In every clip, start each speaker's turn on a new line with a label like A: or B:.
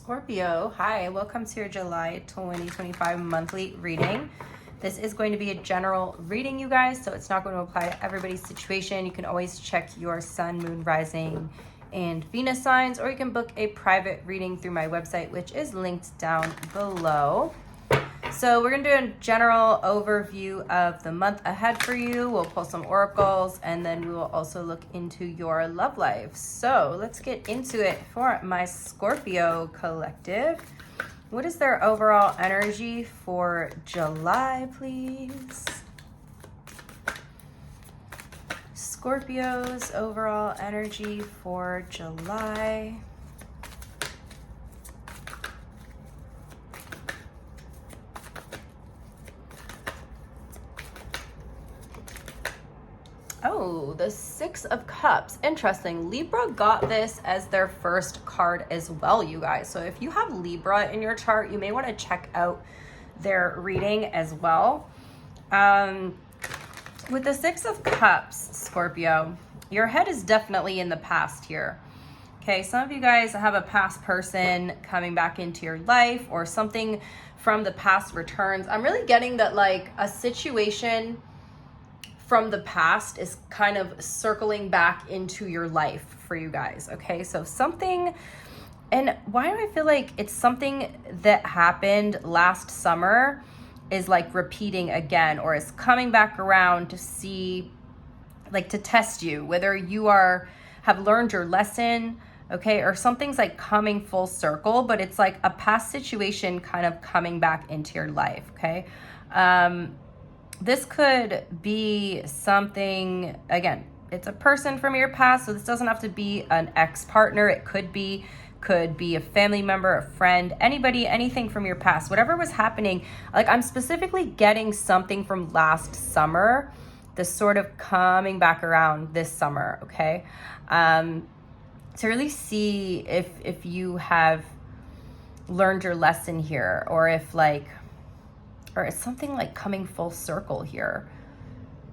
A: Scorpio, hi, welcome to your July 2025 monthly reading. This is going to be a general reading, you guys, so it's not going to apply to everybody's situation. You can always check your sun, moon, rising, and Venus signs, or you can book a private reading through my website, which is linked down below. So we're going to do a general overview of the month ahead for you. We'll pull some oracles, and then we will also look into your love life. So let's get into it for my Scorpio collective. What is their overall energy for July, please? Scorpio's overall energy for July. Oh, the Six of Cups. Interesting. Libra got this as their first card as well, you guys. So if you have Libra in your chart, you may want to check out their reading as well. With the Six of Cups, Scorpio, your head is definitely in the past here. Okay, some of you guys have a past person coming back into your life, or something from the past returns. I'm really getting that like a situation from the past is kind of circling back into your life for you guys. Okay, so something, and why do I feel like it's something that happened last summer is like repeating again, or is coming back around to see, like to test you, whether you have learned your lesson, okay, or something's like coming full circle, but it's like a past situation kind of coming back into your life. Okay, this could be something, again, it's a person from your past, so this doesn't have to be an ex-partner. It could be a family member, a friend, anybody, anything from your past, whatever was happening. Like, I'm specifically getting something from last summer, this sort of coming back around this summer, okay? To really see if you have learned your lesson here, or if like, or it's something like coming full circle here.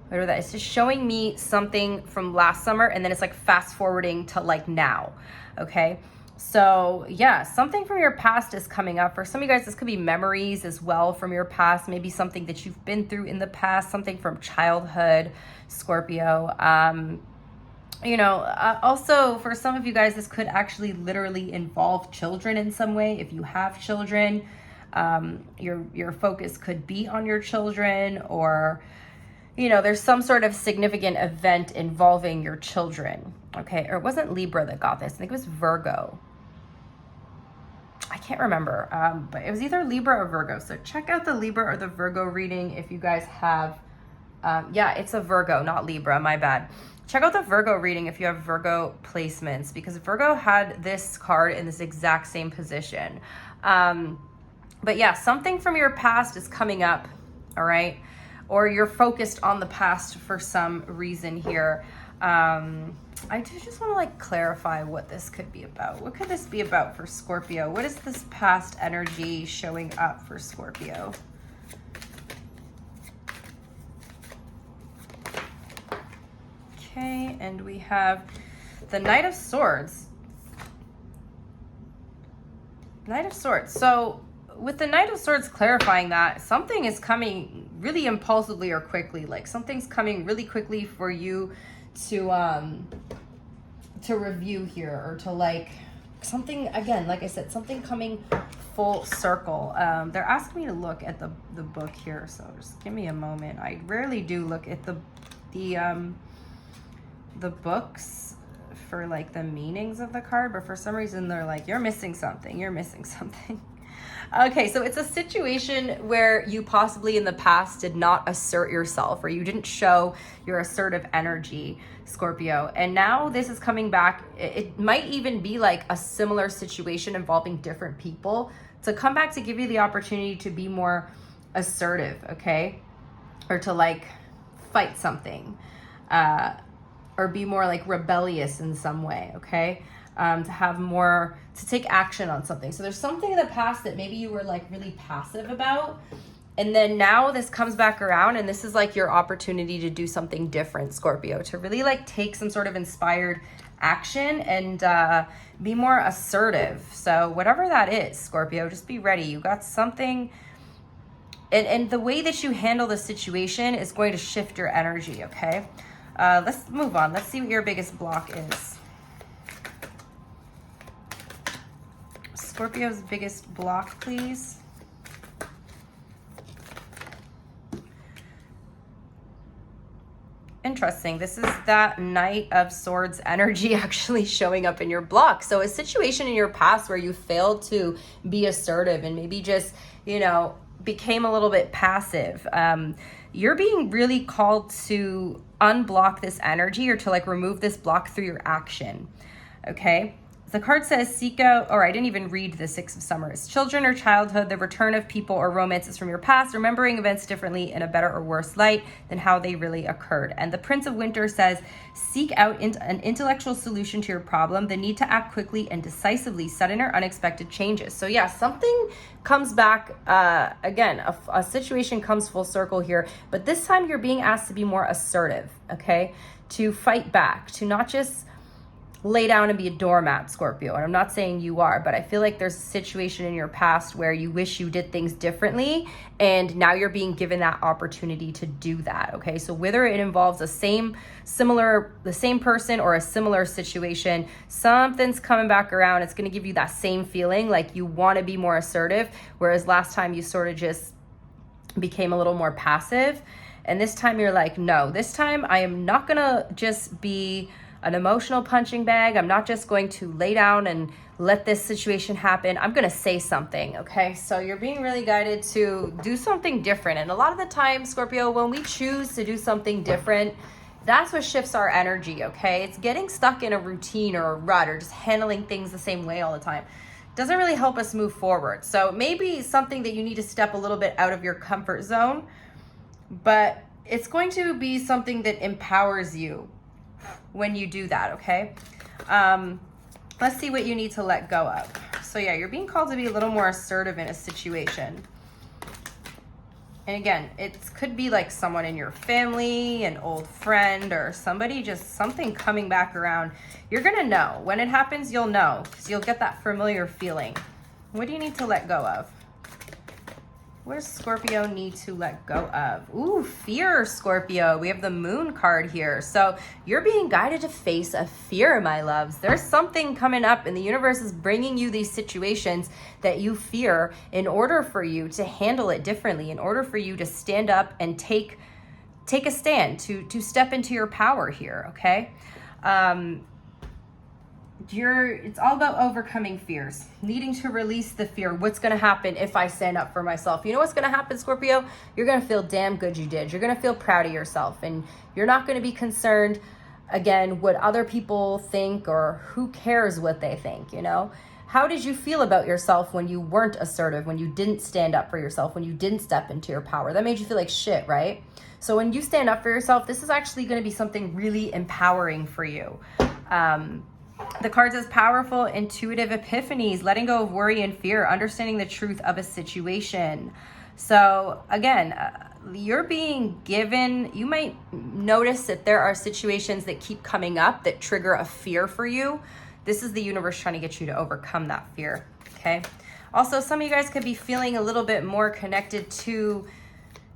A: Whatever that is, it's just showing me something from last summer, and then it's like fast forwarding to like now. Okay, so yeah, something from your past is coming up. For some of you guys, this could be memories as well from your past, maybe something that you've been through in the past, something from childhood, Scorpio. Also for some of you guys, this could actually literally involve children in some way. If you have children, your focus could be on your children, or there's some sort of significant event involving your children. Okay, or it wasn't Libra that got this. I think it was Virgo. I can't remember, but it was either Libra or Virgo. So check out the Libra or the Virgo reading if you guys have. Yeah, it's a Virgo, not Libra, my bad. Check out the Virgo reading if you have Virgo placements, because Virgo had this card in this exact same position. But yeah, something from your past is coming up, all right? Or you're focused on the past for some reason here. I do just want to like clarify what this could be about. What could this be about for Scorpio? What is this past energy showing up for Scorpio? Okay, and we have the Knight of Swords. Knight of Swords. So with the Knight of Swords clarifying that something is coming really impulsively or quickly, like something's coming really quickly for you to review here, or to like something, again, like I said, something coming full circle. They're asking me to look at the book here, so just give me a moment. I rarely do look at the books for like the meanings of the card, but for some reason they're like, you're missing something. Okay, so it's a situation where you possibly in the past did not assert yourself, or you didn't show your assertive energy, Scorpio. And now this is coming back. It might even be like a similar situation involving different people to come back to give you the opportunity to be more assertive, okay? Or to like fight something, or be more like rebellious in some way, okay? To take action on something. So there's something in the past that maybe you were like really passive about, And then now this comes back around, and this is like your opportunity to do something different, Scorpio, to really like take some sort of inspired action and be more assertive. So whatever that is, Scorpio, just be ready. You got something, and the way that you handle the situation is going to shift your energy, okay? Let's move on. Let's see what your biggest block is. Scorpio's biggest block, please. Interesting. This is that Knight of Swords energy actually showing up in your block. So a situation in your past where you failed to be assertive and maybe just, you know, became a little bit passive. You're being really called to unblock this energy or to like remove this block through your action. Okay. The card says seek out, or I didn't even read the Six of Sumers. Children or childhood, the return of people or romances from your past, remembering events differently in a better or worse light than how they really occurred. And the Prince of Winter says seek out an intellectual solution to your problem, the need to act quickly and decisively, sudden or unexpected changes. So yeah, something comes back, again, a situation comes full circle here, but this time you're being asked to be more assertive, okay? To fight back, to not just lay down and be a doormat, Scorpio. And I'm not saying you are, but I feel like there's a situation in your past where you wish you did things differently, and now you're being given that opportunity to do that, okay? So whether it involves the same person or a similar situation, something's coming back around. It's going to give you that same feeling like you want to be more assertive, whereas last time you sort of just became a little more passive. And this time you're like, no, this time I am not going to just be an emotional punching bag. I'm not just going to lay down and let this situation happen. I'm going to say something, okay? So you're being really guided to do something different. And a lot of the time, Scorpio, when we choose to do something different, that's what shifts our energy, okay? It's getting stuck in a routine or a rut or just handling things the same way all the time doesn't really help us move forward. So maybe something that you need to step a little bit out of your comfort zone, but it's going to be something that empowers you when you do that, okay? Let's see what you need to let go of. So yeah, you're being called to be a little more assertive in a situation. And again, it could be like someone in your family, an old friend, or somebody, just something coming back around. You're gonna know. When it happens, you'll know, because you'll get that familiar feeling. What do you need to let go of? What does Scorpio need to let go of? Ooh, fear, Scorpio. We have the Moon card here. So you're being guided to face a fear, my loves. There's something coming up, and the universe is bringing you these situations that you fear in order for you to handle it differently, in order for you to stand up and take a stand, to step into your power here, okay? It's all about overcoming fears, needing to release the fear. What's going to happen if I stand up for myself? You know what's going to happen, Scorpio? You're going to feel damn good you did. You're going to feel proud of yourself, and you're not going to be concerned, again, what other people think or who cares what they think, you know? How did you feel about yourself when you weren't assertive, when you didn't stand up for yourself, when you didn't step into your power? That made you feel like shit, right? So when you stand up for yourself, this is actually going to be something really empowering for you. The card says powerful, intuitive epiphanies, letting go of worry and fear, understanding the truth of a situation. So again, you're being given, you might notice that there are situations that keep coming up that trigger a fear for you. This is the universe trying to get you to overcome that fear, okay? Also, some of you guys could be feeling a little bit more connected to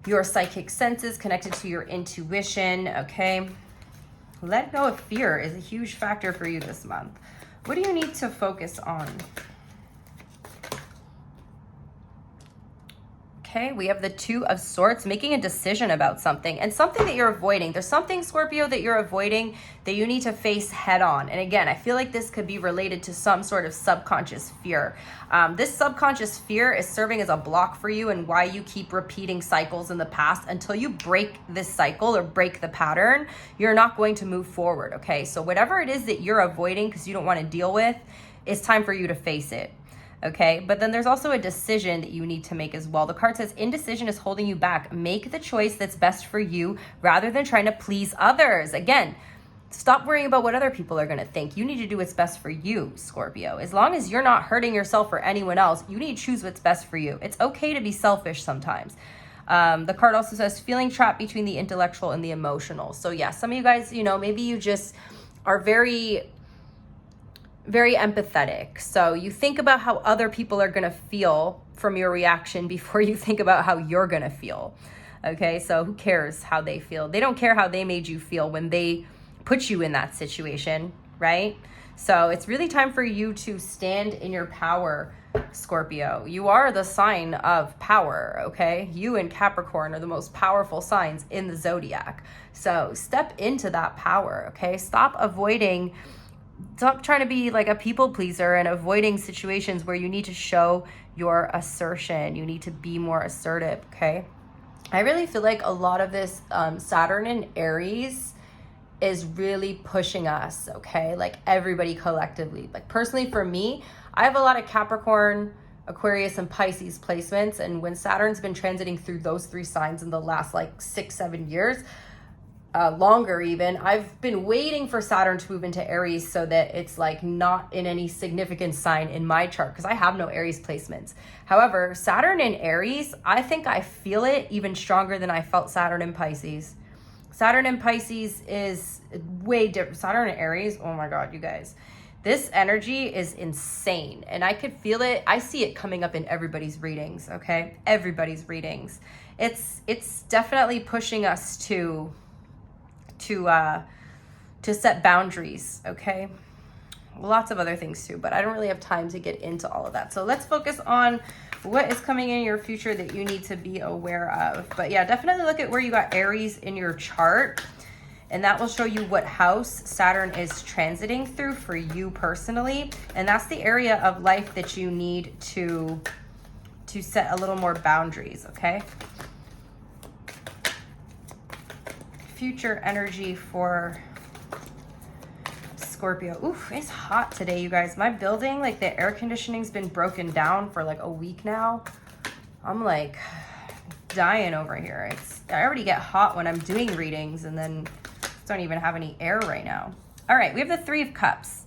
A: your psychic senses, connected to your intuition, okay? Let go of fear is a huge factor for you this month. What do you need to focus on? Okay, we have the Two of Swords, making a decision about something and something that you're avoiding. There's something, Scorpio, that you're avoiding that you need to face head on. And again, I feel like this could be related to some sort of subconscious fear. This subconscious fear is serving as a block for you and why you keep repeating cycles in the past. Until you break this cycle or break the pattern, you're not going to move forward, okay? So whatever it is that you're avoiding because you don't want to deal with, it's time for you to face it. Okay, but then there's also a decision that you need to make as well. The card says indecision is holding you back. Make the choice that's best for you rather than trying to please others. Again, stop worrying about what other people are going to think. You need to do what's best for you, Scorpio. As long as you're not hurting yourself or anyone else, you need to choose what's best for you. It's okay to be selfish sometimes. The card also says feeling trapped between the intellectual and the emotional. So yeah, some of you guys, you know, maybe you just are very empathetic. So you think about how other people are going to feel from your reaction before you think about how you're going to feel. Okay, so who cares how they feel? They don't care how they made you feel when they put you in that situation, right? So it's really time for you to stand in your power, Scorpio. You are the sign of power, okay? You and Capricorn are the most powerful signs in the zodiac. So step into that power, okay? Stop trying to be like a people pleaser and avoiding situations where you need to show your assertion. You need to be more assertive, okay? I really feel like a lot of this Saturn in Aries is really pushing us, okay? Like everybody collectively. Like personally for me, I have a lot of Capricorn, Aquarius, and Pisces placements. And when Saturn's been transiting through those 3 signs in the last like 6-7 years, longer even, I've been waiting for Saturn to move into Aries so that it's like not in any significant sign in my chart because I have no Aries placements. However, Saturn in Aries, I think I feel it even stronger than I felt Saturn in Pisces. Saturn in Pisces is way different. Saturn in Aries, oh my God, you guys. This energy is insane and I could feel it. I see it coming up in everybody's readings, okay? Everybody's readings. It's definitely pushing us to set boundaries, okay? Lots of other things too, but I don't really have time to get into all of that. So let's focus on what is coming in your future that you need to be aware of. But yeah, definitely look at where you got Aries in your chart, and that will show you what house Saturn is transiting through for you personally. And that's the area of life that you need to set a little more boundaries, okay? Future energy for Scorpio. Oof, it's hot today, you guys. My building, like the air conditioning's been broken down for like a week now. I'm like dying over here. I already get hot when I'm doing readings and then don't even have any air right now. All right, we have the 3 of Cups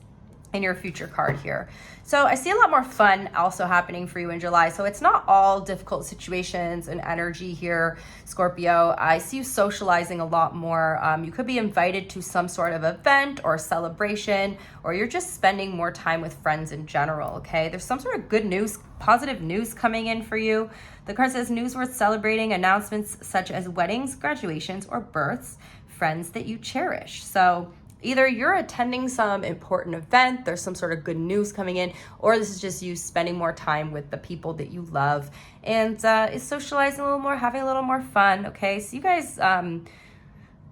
A: in your future card here. So I see a lot more fun also happening for you in July. So it's not all difficult situations and energy here, Scorpio. I see you socializing a lot more. You could be invited to some sort of event or celebration, or you're just spending more time with friends in general, okay? There's some sort of good news, positive news coming in for you. The card says news worth celebrating, announcements such as weddings, graduations, or births, friends that you cherish. So either you're attending some important event, there's some sort of good news coming in, or this is just you spending more time with the people that you love and is socializing a little more, having a little more fun, okay? So you guys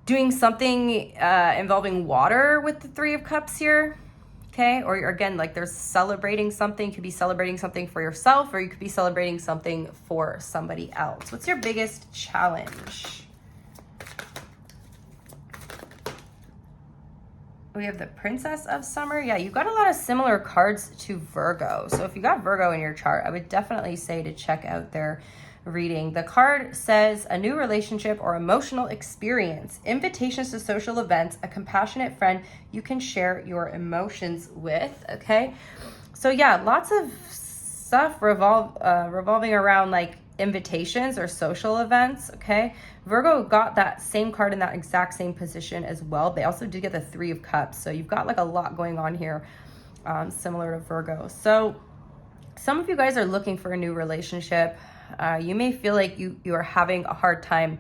A: doing something involving water with the 3 of Cups here, okay? Or again, like there's celebrating something. You could be celebrating something for yourself, or you could be celebrating something for somebody else. What's your biggest challenge? We have the Princess of Summer. Yeah, you've got a lot of similar cards to Virgo. So if you got Virgo in your chart, I would definitely say to check out their reading. The card says a new relationship or emotional experience, invitations to social events, a compassionate friend you can share your emotions with, okay? So yeah, lots of stuff revolving around like invitations or social events, okay? Virgo got that same card in that exact same position as well. They also did get the 3 of Cups. So you've got like a lot going on here, similar to Virgo. So some of you guys are looking for a new relationship. You may feel like you are having a hard time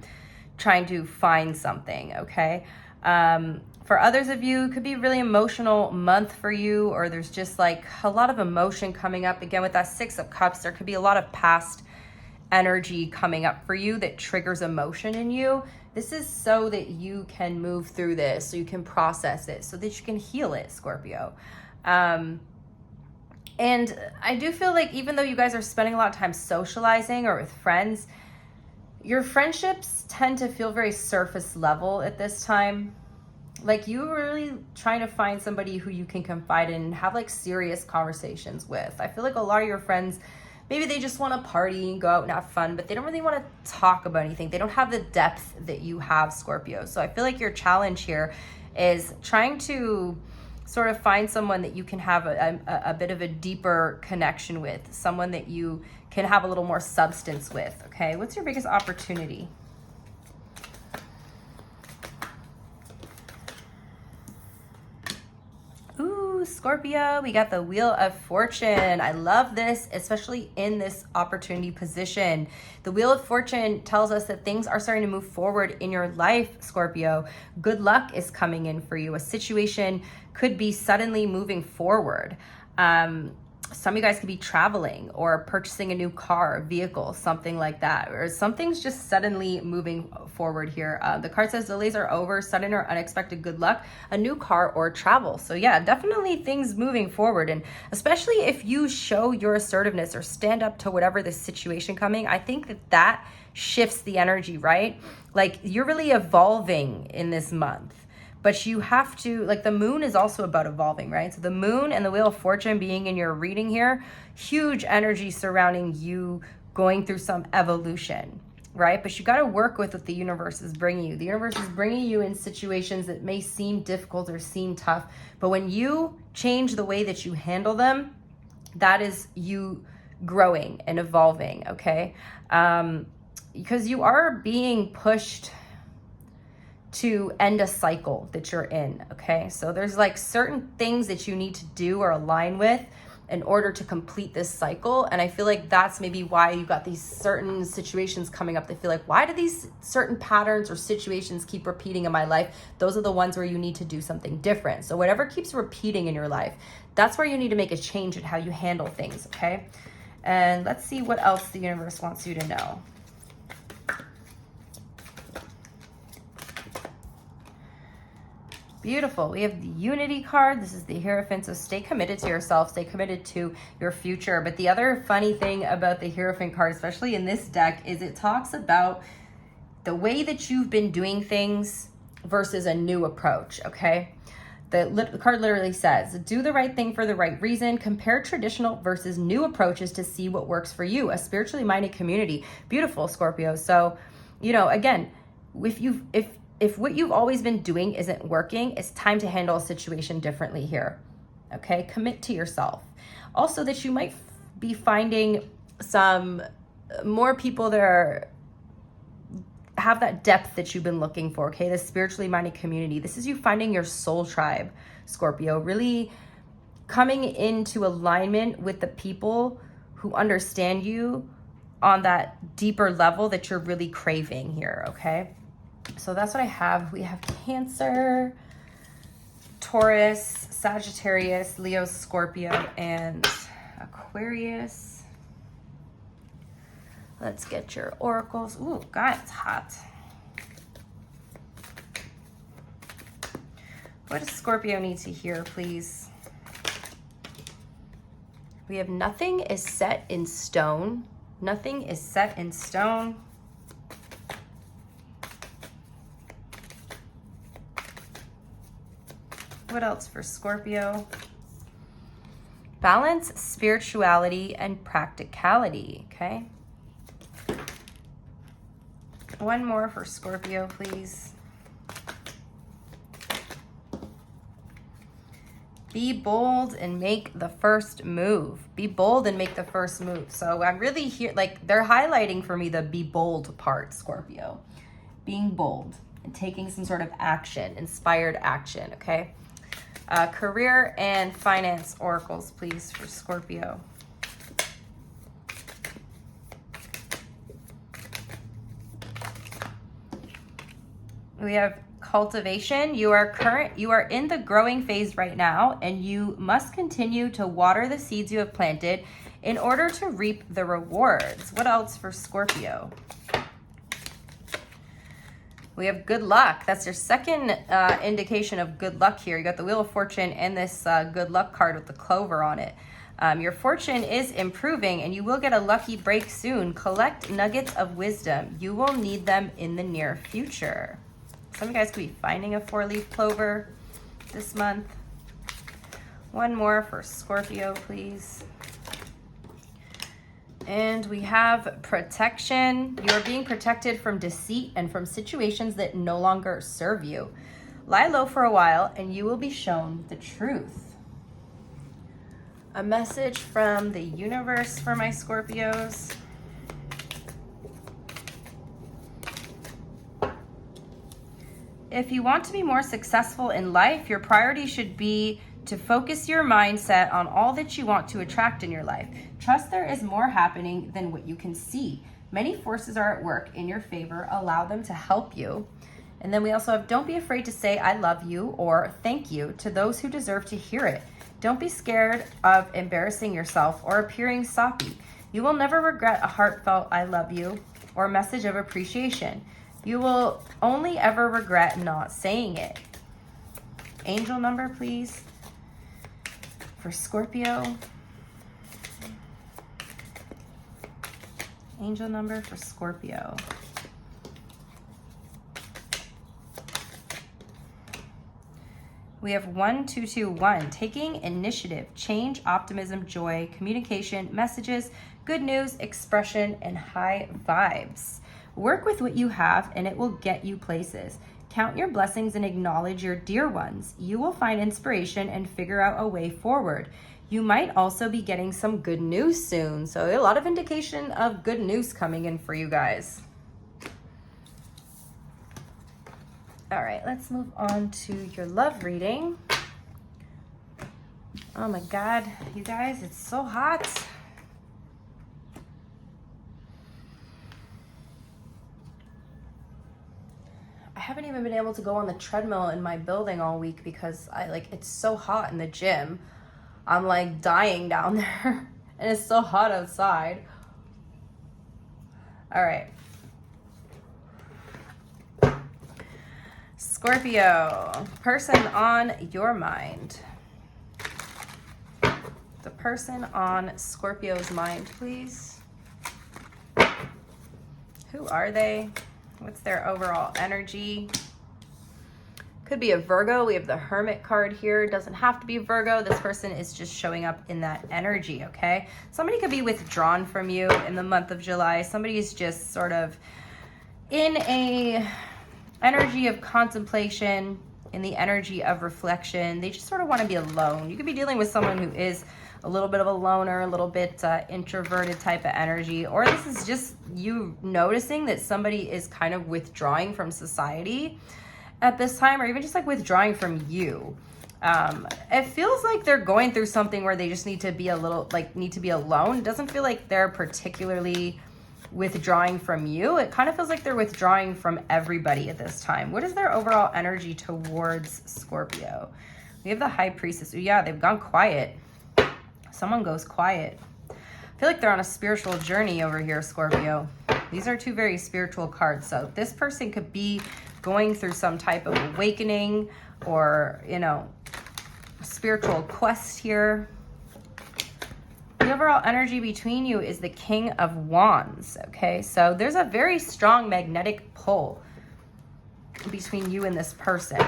A: trying to find something, okay? For others of you, it could be a really emotional month for you, or there's just like a lot of emotion coming up. Again, with that 6 of Cups, there could be a lot of past energy coming up for you that triggers emotion in you. This is so that you can move through this, so you can process it, so that you can heal it, Scorpio. And I do feel like even though you guys are spending a lot of time socializing or with friends, your friendships tend to feel very surface level at this time. Like you're really trying to find somebody who you can confide in and have like serious conversations with. I feel like a lot of your friends, maybe they just want to party and go out and have fun, but they don't really want to talk about anything. They don't have the depth that you have, Scorpio. So I feel like your challenge here is trying to sort of find someone that you can have a bit of a deeper connection with, someone that you can have a little more substance with, okay? What's your biggest opportunity? Ooh, Scorpio, we got the Wheel of Fortune. I love this, especially in this opportunity position. The Wheel of Fortune tells us that things are starting to move forward in your life, Scorpio. Good luck is coming in for you. A situation could be suddenly moving forward. Some of you guys could be traveling or purchasing a new car, vehicle, something like that, or something's just suddenly moving forward here. The card says delays are over, sudden or unexpected good luck, a new car or travel. So yeah, definitely things moving forward. And especially if you show your assertiveness or stand up to whatever this situation coming, I think that that shifts the energy, right? Like you're really evolving in this month. But you have to, like the moon is also about evolving, right? So the moon and the Wheel of Fortune being in your reading here, huge energy surrounding you going through some evolution, right? But you got to work with what the universe is bringing you. The universe is bringing you in situations that may seem difficult or seem tough. But when you change the way that you handle them, that is you growing and evolving, okay? Because you are being pushed to end a cycle that you're in, okay? So there's like certain things that you need to do or align with in order to complete this cycle. And I feel like that's maybe why you got these certain situations coming up. They feel like, why do these certain patterns or situations keep repeating in my life? Those are the ones where you need to do something different. So whatever keeps repeating in your life, that's where you need to make a change in how you handle things, okay? And let's see what else the universe wants you to know. Beautiful. We have the Unity card. This is the Hierophant. So stay committed to yourself. Stay committed to your future. But the other funny thing about the Hierophant card, especially in this deck, is it talks about the way that you've been doing things versus a new approach, okay? The card literally says, do the right thing for the right reason. Compare traditional versus new approaches to see what works for you. A spiritually minded community. Beautiful, Scorpio. So, you know, again, if what you've always been doing isn't working, it's time to handle a situation differently here, okay? Commit to yourself. Also that you might be finding some more people that have that depth that you've been looking for, okay? The spiritually minded community. This is you finding your soul tribe, Scorpio. Really coming into alignment with the people who understand you on that deeper level that you're really craving here, okay? So that's what I have. We have Cancer, Taurus, Sagittarius, Leo, Scorpio, and Aquarius. Let's get your oracles. Ooh, God, it's hot. What does Scorpio need to hear, please? We have nothing is set in stone. Nothing is set in stone. What else for Scorpio? Balance, spirituality, and practicality, okay? One more for Scorpio, please. Be bold and make the first move. Be bold and make the first move. So I'm really here, like they're highlighting for me the be bold part, Scorpio. Being bold and taking some sort of action, inspired action, okay? Career and finance oracles, please, for Scorpio. We have cultivation. You are in the growing phase right now, and you must continue to water the seeds you have planted in order to reap the rewards. What else for Scorpio? We have good luck. That's your second indication of good luck here. You got the Wheel of Fortune and this good luck card with the clover on it. Your fortune is improving and you will get a lucky break soon. Collect nuggets of wisdom. You will need them in the near future. Some of you guys could be finding a 4-leaf clover this month. One more for Scorpio, please. And we have protection. You are being protected from deceit and from situations that no longer serve you. Lie low for a while and you will be shown the truth. A message from the universe for my Scorpios. If you want to be more successful in life, your priority should be to focus your mindset on all that you want to attract in your life. Trust there is more happening than what you can see. Many forces are at work in your favor. Allow them to help you. And then we also have, don't be afraid to say I love you or thank you to those who deserve to hear it. Don't be scared of embarrassing yourself or appearing soppy. You will never regret a heartfelt I love you or message of appreciation. You will only ever regret not saying it. Angel number, please, for Scorpio. Angel number for Scorpio. We have 1221, taking initiative, change, optimism, joy, communication, messages, good news, expression, and high vibes. Work with what you have and it will get you places. Count your blessings and acknowledge your dear ones. You will find inspiration and figure out a way forward. You might also be getting some good news soon. So a lot of indication of good news coming in for you guys. All right, let's move on to your love reading. Oh my God, you guys, it's so hot. I haven't even been able to go on the treadmill in my building all week because it's so hot in the gym. I'm like dying down there and it's so hot outside. All right. Scorpio, person on your mind. The person on Scorpio's mind, please. Who are they? What's their overall energy? Could be a Virgo. We have the Hermit card here. Doesn't have to be Virgo. This person is just showing up in that energy, okay? Somebody could be withdrawn from you in the month of July. Somebody is just sort of in a energy of contemplation, in the energy of reflection. They just sort of want to be alone. You could be dealing with someone who is a little bit of a loner, a little bit introverted type of energy, or this is just you noticing that somebody is kind of withdrawing from society at this time, or even just like withdrawing from you. It feels like they're going through something where they just need to be need to be alone. It doesn't feel like they're particularly withdrawing from you. It kind of feels like they're withdrawing from everybody at this time. What is their overall energy towards Scorpio? We have the High Priestess. Yeah, they've gone quiet. Someone goes quiet. I feel like they're on a spiritual journey over here, Scorpio. These are two very spiritual cards. So this person could be going through some type of awakening or, spiritual quest here. The overall energy between you is the King of Wands, okay? So there's a very strong magnetic pull between you and this person.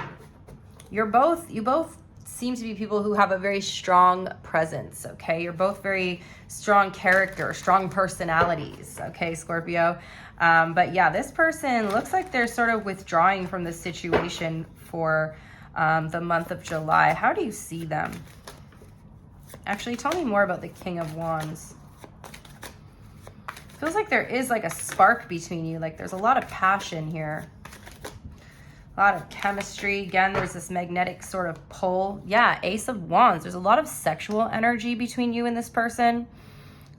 A: You both seem to be people who have a very strong presence, okay? You're both very strong character, strong personalities, okay, Scorpio? But yeah, this person looks like they're sort of withdrawing from the situation for the month of July. How do you see them? Actually, tell me more about the King of Wands. Feels like there is like a spark between you. Like there's a lot of passion here. A lot of chemistry. Again, there's this magnetic sort of pull. Yeah, Ace of Wands. There's a lot of sexual energy between you and this person.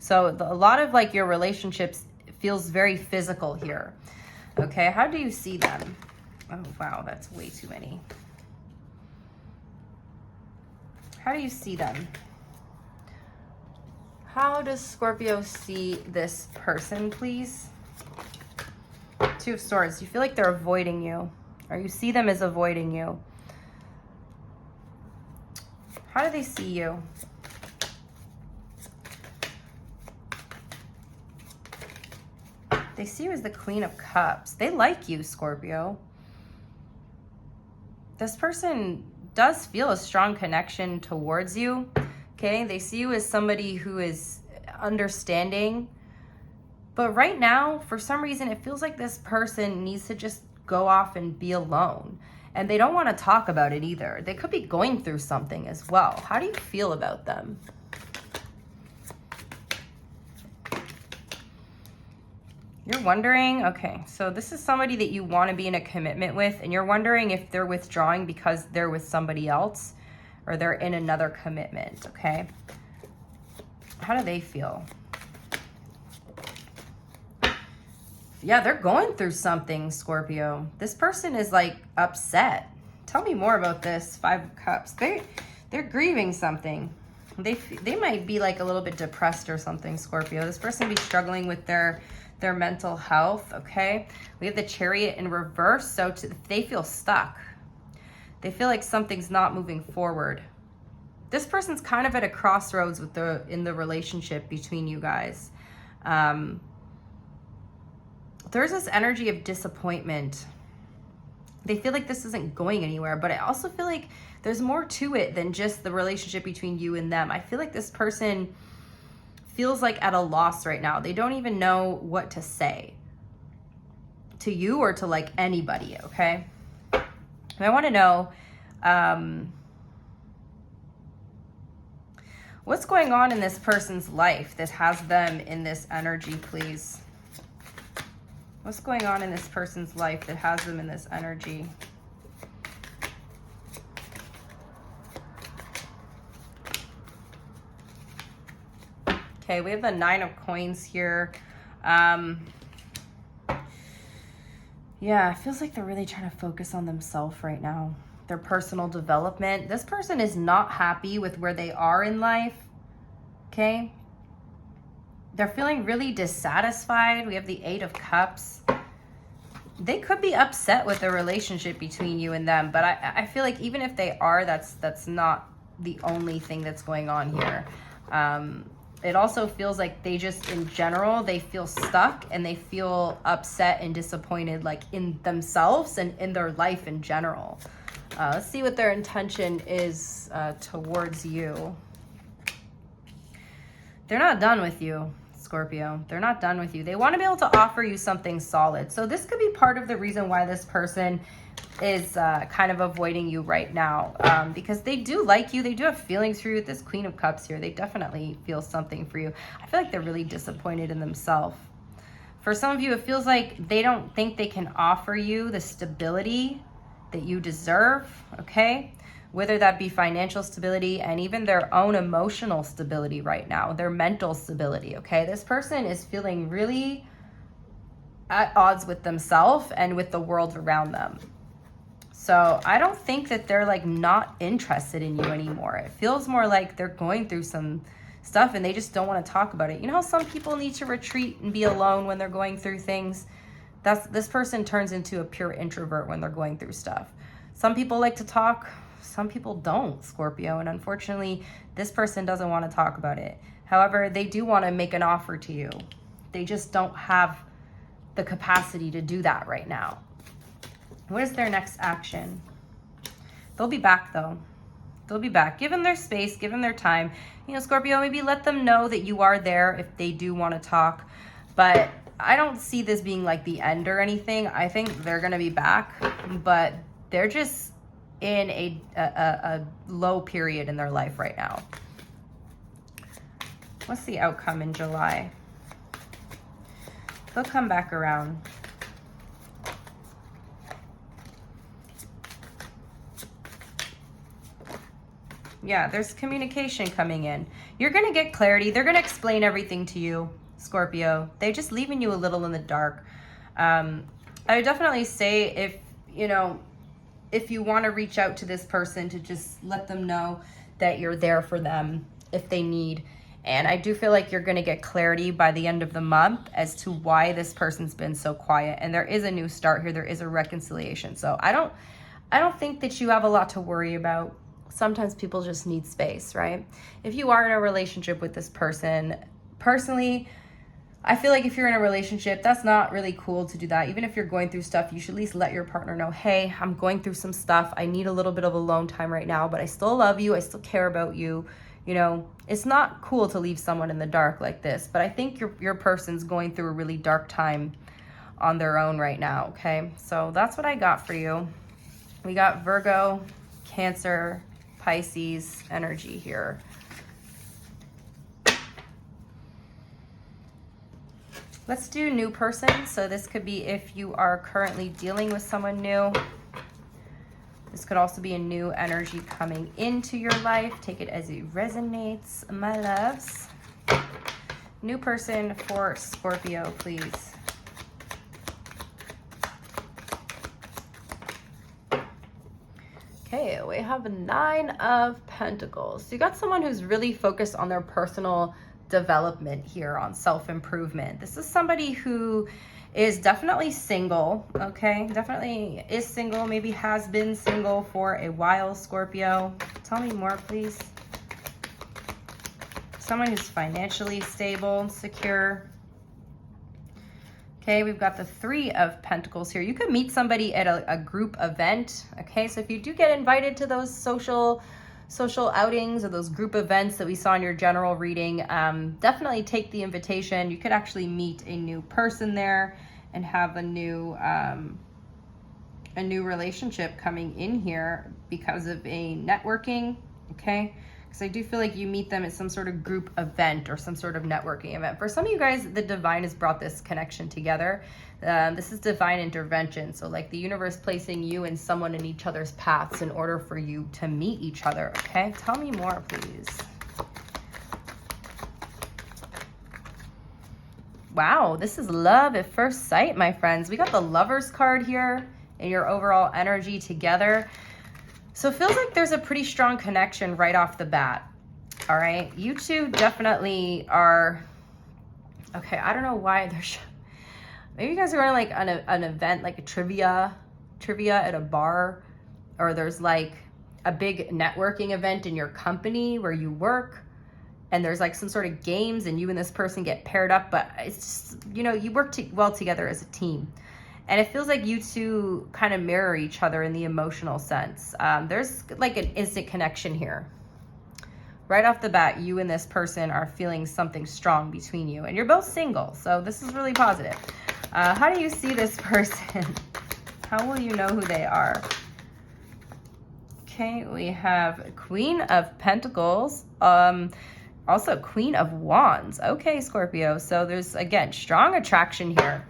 A: So a lot of like your relationships feels very physical here. Okay, how do you see them? Oh, wow, that's way too many. How do you see them? How does Scorpio see this person, please? Two of Swords. You feel like they're avoiding you, or you see them as avoiding you. How do they see you? They see you as the Queen of Cups. They like you, Scorpio. This person does feel a strong connection towards you. Okay, they see you as somebody who is understanding. But right now, for some reason, it feels like this person needs to just go off and be alone. And they don't want to talk about it either. They could be going through something as well. How do you feel about them? You're wondering, okay, so this is somebody that you want to be in a commitment with, and you're wondering if they're withdrawing because they're with somebody else or they're in another commitment, okay? How do they feel? Yeah, they're going through something, Scorpio. This person is like upset. Tell me more about this. 5 of Cups. They're grieving something. They might be like a little bit depressed or something, Scorpio. This person be struggling with their mental health, okay? We have the Chariot in reverse, so they feel stuck. They feel like something's not moving forward. This person's kind of at a crossroads in the relationship between you guys. There's this energy of disappointment. They feel like this isn't going anywhere, but I also feel like there's more to it than just the relationship between you and them. I feel like this person feels like at a loss right now. They don't even know what to say to you or to like anybody, okay? And I want to know what's going on in this person's life that has them in this energy, please. What's going on in this person's life that has them in this energy? Okay, we have the 9 of Coins here. Yeah, it feels like they're really trying to focus on themselves right now. Their personal development. This person is not happy with where they are in life. Okay? They're feeling really dissatisfied. We have the 8 of Cups. They could be upset with the relationship between you and them, but I feel like even if they are, that's not the only thing that's going on here. It also feels like they just, in general, they feel stuck and they feel upset and disappointed, like in themselves and in their life in general. Let's see what their intention is towards you. They're not done with you, Scorpio. They're not done with you. They want to be able to offer you something solid. So this could be part of the reason why this person is kind of avoiding you right now, because they do like you. They do have feelings for you with this Queen of Cups here. They definitely feel something for you. I feel like they're really disappointed in themselves. For some of you, it feels like they don't think they can offer you the stability that you deserve, okay? Whether that be financial stability and even their own emotional stability right now, their mental stability, okay? This person is feeling really at odds with themselves and with the world around them. So I don't think that they're like not interested in you anymore. It feels more like they're going through some stuff and they just don't want to talk about it. You know how some people need to retreat and be alone when they're going through things? This person turns into a pure introvert when they're going through stuff. Some people like to talk, some people don't, Scorpio. And unfortunately, this person doesn't want to talk about it. However, they do want to make an offer to you. They just don't have the capacity to do that right now. What is their next action? They'll be back though. They'll be back. Give them their space, give them their time. You know, Scorpio, maybe let them know that you are there if they do want to talk. But I don't see this being like the end or anything. I think they're going to be back, but they're just in a low period in their life right now. What's the outcome in July? They'll come back around. Yeah, there's communication coming in. You're going to get clarity. They're going to explain everything to you, Scorpio. They're just leaving you a little in the dark. I would definitely say if you want to reach out to this person, to just let them know that you're there for them if they need. And I do feel like you're going to get clarity by the end of the month as to why this person's been so quiet. And there is a new start here. There is a reconciliation. So I don't think that you have a lot to worry about. Sometimes people just need space, right? If you are in a relationship with this person, personally, I feel like if you're in a relationship, that's not really cool to do that. Even if you're going through stuff, you should at least let your partner know, hey, I'm going through some stuff. I need a little bit of alone time right now, but I still love you. I still care about you. You know, it's not cool to leave someone in the dark like this, but I think your person's going through a really dark time on their own right now, okay? So that's what I got for you. We got Virgo, Cancer, Pisces energy here. Let's do new person. So this could be if you are currently dealing with someone new. This could also be a new energy coming into your life. Take it as it resonates, my loves. New person for Scorpio, please. Okay, we have a 9 of Pentacles. So you got someone who's really focused on their personal development here, on self-improvement. This is somebody who is definitely single, okay? Definitely is single, maybe has been single for a while, Scorpio. Tell me more, please. Someone who's financially stable, secure. Okay, we've got the 3 of Pentacles here. You could meet somebody at a group event, okay? So if you do get invited to those social outings or those group events that we saw in your general reading, definitely take the invitation. You could actually meet a new person there and have a new relationship coming in here because of a networking, okay? Because I do feel like you meet them at some sort of group event or some sort of networking event. For some of you guys, the divine has brought this connection together. This is divine intervention. So like the universe placing you and someone in each other's paths in order for you to meet each other, okay? Tell me more, please. Wow, this is love at first sight, my friends. We got the Lovers card here and your overall energy together. So it feels like there's a pretty strong connection right off the bat, all right? You two definitely are, okay, I don't know why there's, maybe you guys are on like an event, like a trivia at a bar, or there's like a big networking event in your company where you work, and there's like some sort of games and you and this person get paired up, but it's just, you know, you work well together as a team. And it feels like you two kind of mirror each other in the emotional sense. There's like an instant connection here. Right off the bat, you and this person are feeling something strong between you. And you're both single, so this is really positive. How do you see this person? How will you know who they are? Okay, we have Queen of Pentacles. Also Queen of Wands. Okay, Scorpio. So there's, again, strong attraction here.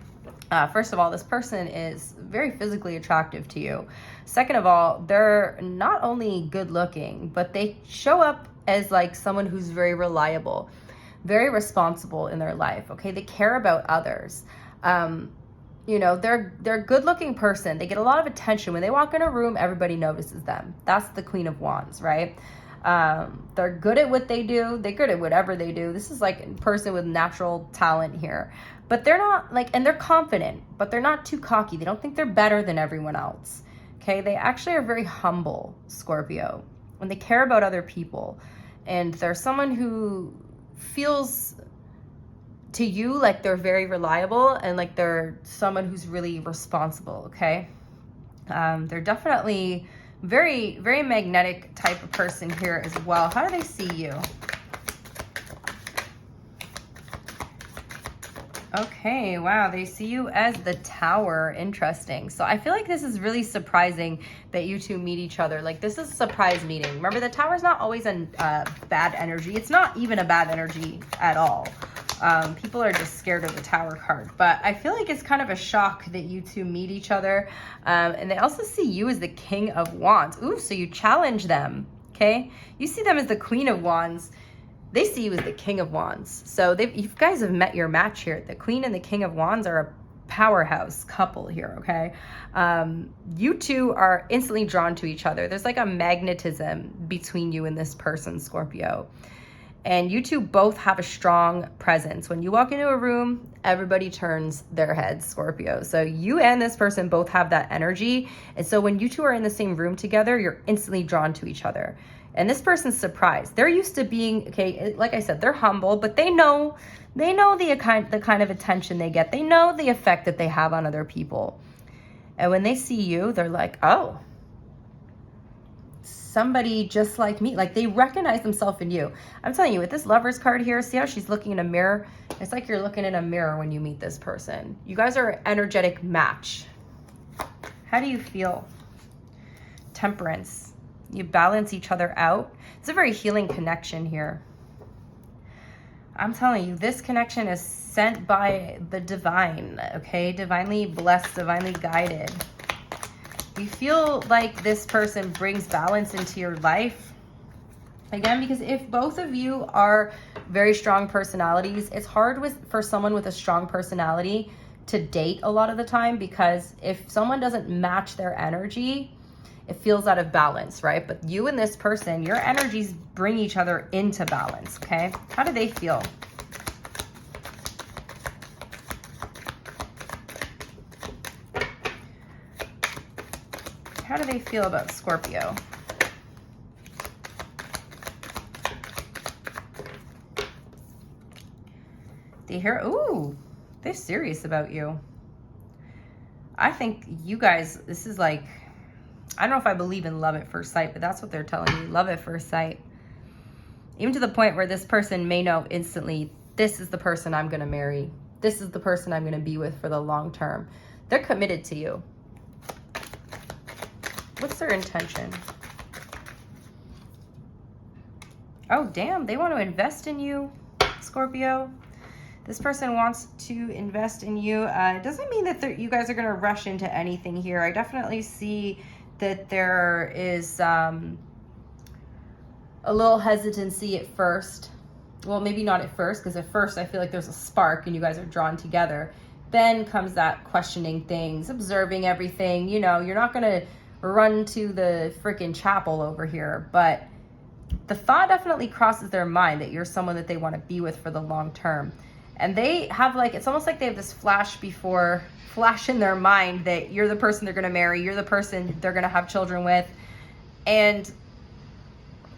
A: First of all, this person is very physically attractive to you. Second of all, they're not only good looking, but they show up as like someone who's very reliable, very responsible in their life. Okay, they care about others. You know, they're a good looking person. They get a lot of attention. When they walk in a room, everybody notices them. That's the Queen of Wands, right? They're good at what they do. They're good at whatever they do. This is like a person with natural talent here. But they're not like, and they're confident, but they're not too cocky. They don't think they're better than everyone else. Okay, they actually are very humble, Scorpio, and they care about other people. And they're someone who feels to you like they're very reliable and like they're someone who's really responsible, okay? They're definitely very, very magnetic type of person here as well. How do they see you? Okay, wow, they see you as the Tower. Interesting. So I feel like this is really surprising that you two meet each other. Like, this is a surprise meeting. Remember, the Tower is not always a bad energy. It's not even a bad energy at all. People are just scared of the Tower card. But I feel like it's kind of a shock that you two meet each other. And they also see you as the King of Wands. Ooh, so you challenge them, okay? You see them as the Queen of Wands. They see you as the King of Wands. So you guys have met your match here. The Queen and the King of Wands are a powerhouse couple here, okay? You two are instantly drawn to each other. There's like a magnetism between you and this person, Scorpio. And you two both have a strong presence. When you walk into a room, everybody turns their heads, Scorpio. So you and this person both have that energy. And so when you two are in the same room together, you're instantly drawn to each other. And this person's surprised. They're used to being, okay, like I said, they're humble, but they know the kind of attention they get. They know the effect that they have on other people. And when they see you, they're like, oh, somebody just like me. Like, they recognize themselves in you. I'm telling you, with this Lovers card here, see how she's looking in a mirror? It's like you're looking in a mirror when you meet this person. You guys are an energetic match. How do you feel? Temperance. You balance each other out. It's a very healing connection here. I'm telling you, this connection is sent by the divine, okay? Divinely blessed, divinely guided. You feel like this person brings balance into your life. Again, because if both of you are very strong personalities, it's hard for someone with a strong personality to date a lot of the time, because if someone doesn't match their energy, it feels out of balance, right? But you and this person, your energies bring each other into balance, okay? How do they feel? How do they feel about Scorpio? They hear, ooh, they're serious about you. I think you guys, this is like, I don't know if I believe in love at first sight, but that's what they're telling me. Love at first sight. Even to the point where this person may know instantly, this is the person I'm going to marry. This is the person I'm going to be with for the long term. They're committed to you. What's their intention? Oh, damn. They want to invest in you, Scorpio. This person wants to invest in you. It doesn't mean that you guys are going to rush into anything here. I definitely see that there is a little hesitancy at first. Well, maybe not at first, because at first I feel like there's a spark and you guys are drawn together. Then comes that questioning things, observing everything. You know, you're not going to run to the freaking chapel over here, but the thought definitely crosses their mind that you're someone that they want to be with for the long term. And they have like, it's almost like they have this flash in their mind that you're the person they're going to marry, you're the person they're going to have children with. And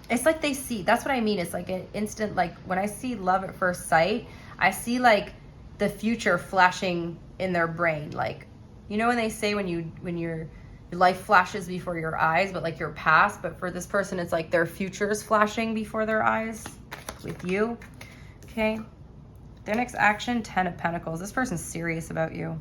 A: it's like they see, that's what I mean. It's like an instant, like when I see love at first sight, I see like the future flashing in their brain. Like, you know, when they say when your life flashes before your eyes, but like your past, but for this person, it's like their future is flashing before their eyes with you. Okay. Their next action, 10 of Pentacles. This person's serious about you.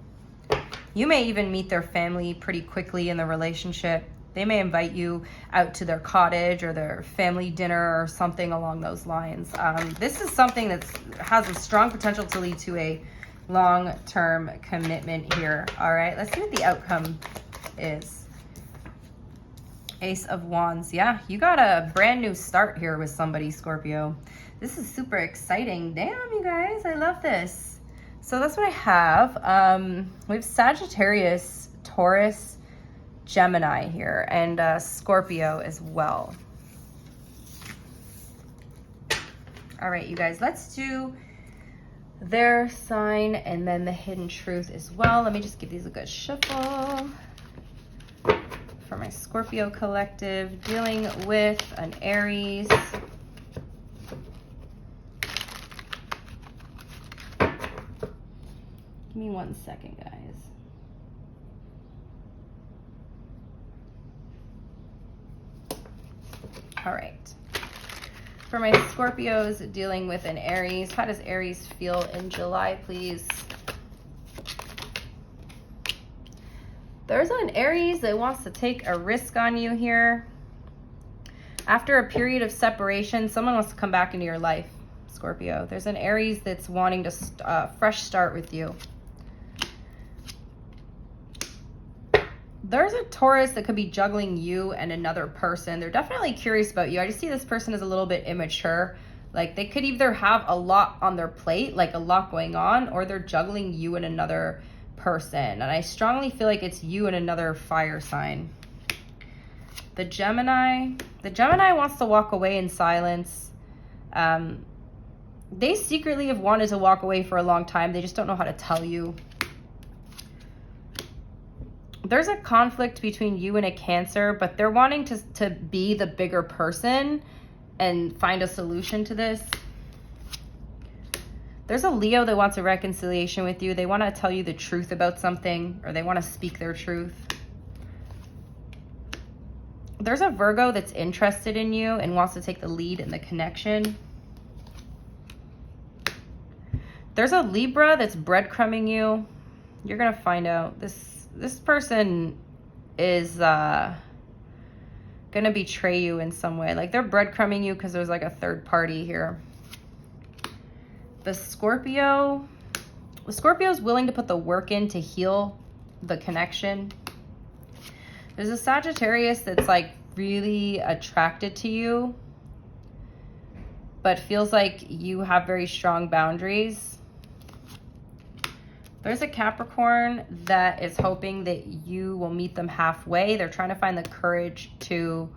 A: You may even meet their family pretty quickly in the relationship. They may invite you out to their cottage or their family dinner or something along those lines. This is something that has a strong potential to lead to a long-term commitment here. All right, let's see what the outcome is. Ace of Wands. Yeah, you got a brand new start here with somebody, Scorpio. This is super exciting. Damn, you guys, I love this. So that's what I have. We have Sagittarius, Taurus, Gemini here, and Scorpio as well. All right, you guys, let's do their sign and then the hidden truth as well. Let me just give these a good shuffle. For my Scorpio collective, dealing with an Aries. Give me 1 second, guys. All right. For my Scorpios dealing with an Aries, how does Aries feel in July, please? There's an Aries that wants to take a risk on you here. After a period of separation, someone wants to come back into your life, Scorpio. There's an Aries that's wanting to fresh start with you. There's a Taurus that could be juggling you and another person. They're definitely curious about you. I just see this person as a little bit immature. Like they could either have a lot on their plate, like a lot going on, or they're juggling you and another person. And I strongly feel like it's you and another fire sign. The Gemini wants to walk away in silence. They secretly have wanted to walk away for a long time. They just don't know how to tell you. There's a conflict between you and a Cancer, but they're wanting to be the bigger person and find a solution to this. There's a Leo that wants a reconciliation with you. They want to tell you the truth about something, or they want to speak their truth. There's a Virgo that's interested in you and wants to take the lead in the connection. There's a Libra that's breadcrumbing you. You're going to find out. This person is gonna betray you in some way. Like they're breadcrumbing you because there's like a third party here. The Scorpio is willing to put the work in to heal the connection. There's a Sagittarius that's like really attracted to you, but feels like you have very strong boundaries. There's a Capricorn that is hoping that you will meet them halfway. They're trying to find the courage to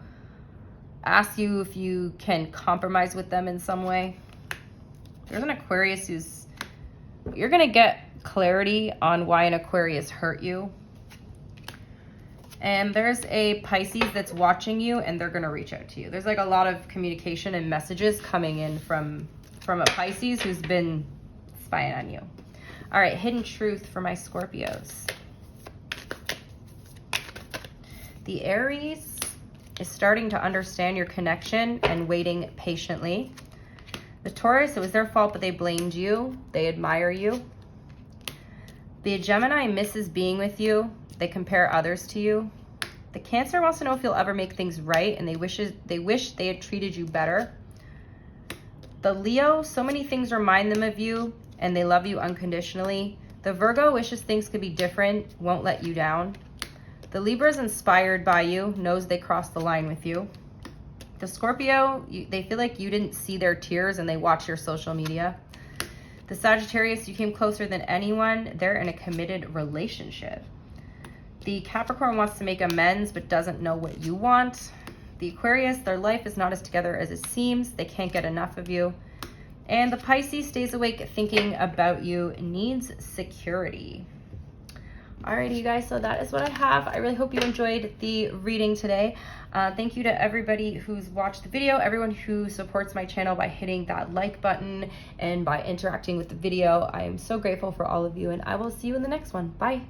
A: ask you if you can compromise with them in some way. There's an Aquarius who's, you're going to get clarity on why an Aquarius hurt you. And there's a Pisces that's watching you and they're going to reach out to you. There's like a lot of communication and messages coming in from a Pisces who's been spying on you. All right, hidden truth for my Scorpios. The Aries is starting to understand your connection and waiting patiently. The Taurus, it was their fault, but they blamed you. They admire you. The Gemini misses being with you. They compare others to you. The Cancer wants to know if you'll ever make things right, and they wish they had treated you better. The Leo, so many things remind them of you, and they love you unconditionally. The Virgo wishes things could be different, won't let you down. The Libra is inspired by you, knows they crossed the line with you. The Scorpio, they feel like you didn't see their tears and they watch your social media. The Sagittarius, you came closer than anyone. They're in a committed relationship. The Capricorn wants to make amends but doesn't know what you want. The Aquarius, their life is not as together as it seems. They can't get enough of you. And the Pisces stays awake thinking about you, needs security. Alrighty, you guys, so that is what I have. I really hope you enjoyed the reading today. Thank you to everybody who's watched the video, everyone who supports my channel by hitting that like button and by interacting with the video. I am so grateful for all of you, and I will see you in the next one. Bye.